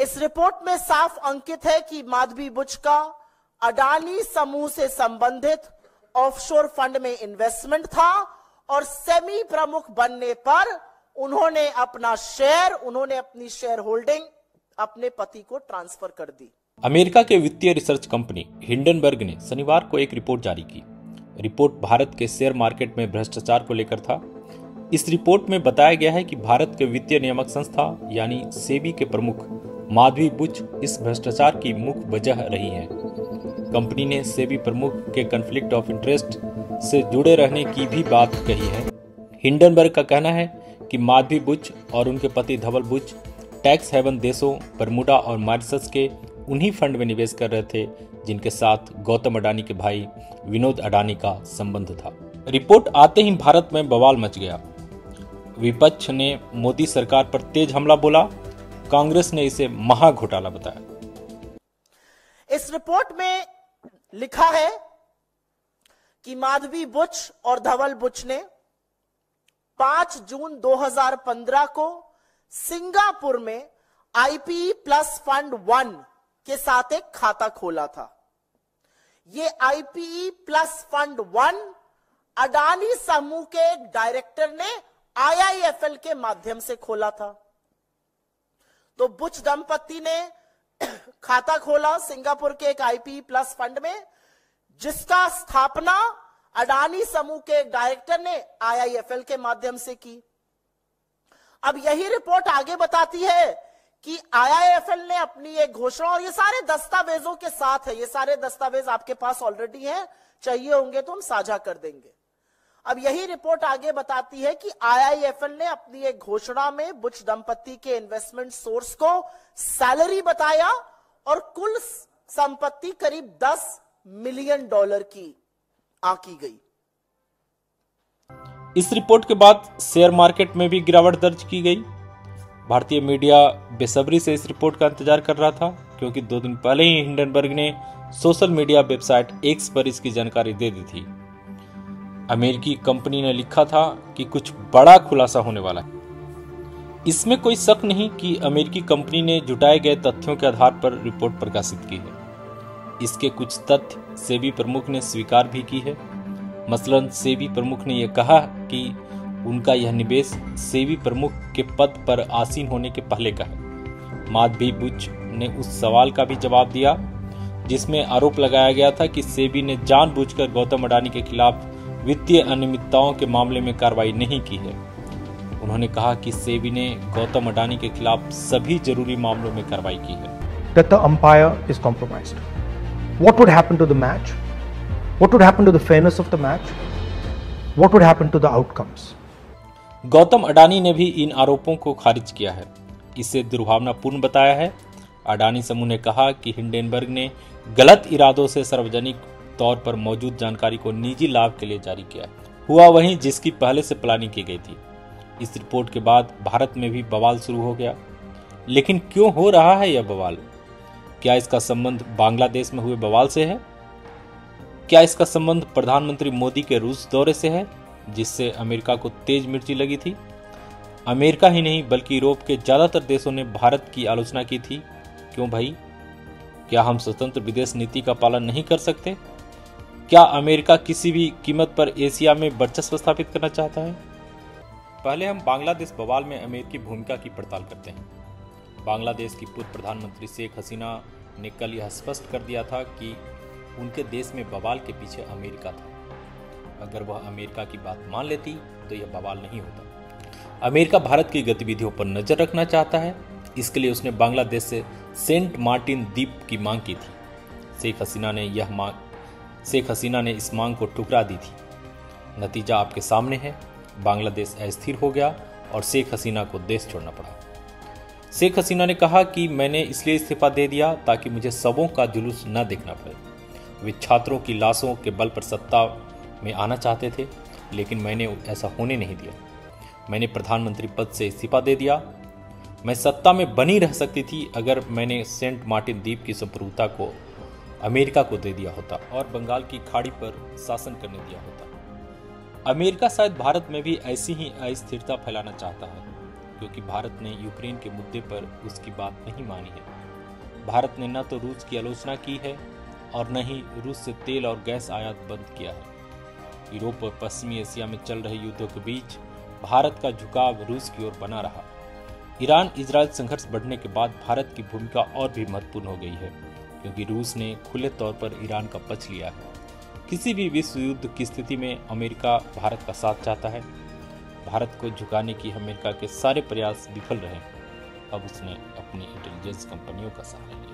इस रिपोर्ट में साफ अंकित है कि माधवी बुच का अडानी समूह से संबंधित ऑफशोर फंड में इन्वेस्टमेंट था और सेमी प्रमुख बनने पर उन्होंने अपनी शेयर होल्डिंग अपने पति को ट्रांसफर कर दी। अमेरिका के वित्तीय रिसर्च कंपनी हिंडनबर्ग ने शनिवार को एक रिपोर्ट जारी की। रिपोर्ट भारत के शेयर मार्केट में भ्रष्टाचार को लेकर था। इस रिपोर्ट में बताया गया है कि भारत के वित्तीय नियामक संस्था यानी सेबी के प्रमुख माधवी बुच इस भ्रष्टाचार की मुख्य वजह रही हैं। कंपनी ने सेबी प्रमुख के कॉन्फ्लिक्ट ऑफ इंटरेस्ट से जुड़े रहने की भी बात कही है। हिंडनबर्ग का कहना है कि माधवी बुच और उनके पति धवल बुच टैक्स हेवन देशों बरमूडा और मॉरिशस के उन्हीं फंड में निवेश कर रहे थे जिनके साथ गौतम अडानी के भाई विनोद अडानी का संबंध था। रिपोर्ट आते ही भारत में बवाल मच गया। विपक्ष ने मोदी सरकार पर तेज हमला बोला। कांग्रेस ने इसे महाघोटाला बताया। इस रिपोर्ट में लिखा है कि माधवी बुच और धवल बुच ने 5 जून 2015 को सिंगापुर में आईपीई प्लस फंड 1 के साथ एक खाता खोला था। ये आईपीई प्लस फंड 1 अडानी समूह के एक डायरेक्टर ने आईआईएफएल के माध्यम से खोला था। तो बुच दंपति ने खाता खोला सिंगापुर के एक आईपीई प्लस फंड में, जिसका स्थापना अडानी समूह के एक डायरेक्टर ने आईआईएफएल के माध्यम से की। अब यही रिपोर्ट आगे बताती है कि आईआईएफएल ने अपनी एक घोषणा, और ये सारे दस्तावेजों के साथ है, ये सारे दस्तावेज आपके पास ऑलरेडी हैं, चाहिए होंगे तो हम साझा कर देंगे। अब यही रिपोर्ट आगे बताती है कि आईआईएफएल ने अपनी एक घोषणा में बुच दंपति के इन्वेस्टमेंट सोर्स को सैलरी बताया और कुल संपत्ति करीब $10 मिलियन की आंकी गई। इस रिपोर्ट के बाद शेयर मार्केट में भी गिरावट दर्ज की गई। भारतीय मीडिया बेसब्री से इस रिपोर्ट का इंतजार कर रहा था, क्योंकि 2 दिन पहले ही हिंडनबर्ग ने सोशल मीडिया वेबसाइट एक्स पर इसकी जानकारी दे दी थी। अमेरिकी कंपनी ने लिखा था कि कुछ बड़ा खुलासा होने वाला है। इसमें कोई शक नहीं कि अमेरिकी कंपनी ने जुटाए गए तथ्यों के आधार पर रिपोर्ट प्रकाशित की है। इसके कुछ तथ्य सेबी प्रमुख ने स्वीकार भी की है। मसलन सेबी प्रमुख ने यह कहा कि उनका यह निवेश सेबी प्रमुख के पद पर आसीन होने के पहले का है। माधवी बुच ने उस सवाल का भी जवाब दिया जिसमें आरोप लगाया गया था कि सेबी ने जानबूझकर गौतम अडानी के खिलाफ वित्तीय अनियमितताओं के मामले में कार्रवाई नहीं की है। उन्होंने कहा कि सेबी ने गौतम अडानी के खिलाफ सभी जरूरी मामलों में कार्रवाई की है। That the umpire is compromised. What would happen to the match? What would happen to the fairness of the match? What would happen to the outcomes? Gautam Adani ने भी इन आरोपों को खारिज किया है। इसे दुर्भावनापूर्ण बताया है। अडानी समूह ने कहा कि हिंडनबर्ग ने गलत इरादों से सार्वजनिक तौर पर मौजूद जानकारी को निजी लाभ के लिए जारी किया। हुआ वहीं जिसकी पहले से प्लानिंग की गई थी। इस रिपोर्ट के बाद भारत में भी बवाल शुरू हो गया। लेकिन क्यों हो रहा है यह बवाल? क्या इसका संबंध बांग्लादेश में हुए बवाल से है? क्या इसका संबंध प्रधानमंत्री मोदी के रूस दौरे से है, जिससे अमेरिका को तेज मिर्ची लगी थी? अमेरिका ही नहीं बल्कि यूरोप के ज्यादातर देशों ने भारत की आलोचना की थी। क्यों भाई? क्या हम स्वतंत्र विदेश नीति का पालन नहीं कर सकते? क्या अमेरिका किसी भी कीमत पर एशिया में वर्चस्व स्थापित करना चाहता है? पहले हम बांग्लादेश बवाल में अमेरिकी भूमिका की पड़ताल करते हैं। बांग्लादेश की पूर्व प्रधानमंत्री शेख हसीना ने कल यह स्पष्ट कर दिया था कि उनके देश में बवाल के पीछे अमेरिका था। अगर वह अमेरिका की बात मान लेती तो यह बवाल नहीं होता। अमेरिका भारत की गतिविधियों पर नजर रखना चाहता है, इसके लिए उसने बांग्लादेश से सेंट मार्टिन द्वीप की मांग की थी। शेख हसीना ने इस मांग को ठुकरा दी थी। नतीजा आपके सामने है। बांग्लादेश अस्थिर हो गया और शेख हसीना को देश छोड़ना पड़ा। शेख हसीना ने कहा कि मैंने इसलिए इस्तीफा दे दिया ताकि मुझे सबों का जुलूस न देखना पड़े। वे छात्रों की लाशों के बल पर सत्ता में आना चाहते थे, लेकिन मैंने ऐसा होने नहीं दिया। मैंने प्रधानमंत्री पद से इस्तीफा दे दिया। मैं सत्ता में बनी रह सकती थी अगर मैंने सेंट मार्टिन द्वीप की संप्रभुता को अमेरिका को दे दिया होता और बंगाल की खाड़ी पर शासन करने दिया होता। अमेरिका शायद भारत में भी ऐसी ही अस्थिरता फैलाना चाहता है। क्योंकि भारत ने यूक्रेन के मुद्दे पर उसकी बात नहीं मानी है। भारत ने न तो रूस की आलोचना की है और न ही रूस से तेल और गैस आयात बंद किया है। यूरोप और पश्चिमी एशिया में चल रहे युद्धों के बीच भारत का झुकाव रूस की ओर बना रहा। ईरान इजरायल संघर्ष बढ़ने के बाद भारत की भूमिका और भी महत्वपूर्ण हो गई है, क्योंकि रूस ने खुले तौर पर ईरान का पक्ष लिया है। किसी भी विश्व युद्ध की स्थिति में अमेरिका भारत का साथ चाहता है। भारत को झुकाने की अमेरिका के सारे प्रयास विफल रहे। अब उसने अपनी इंटेलिजेंस कंपनियों का सहारा लिया।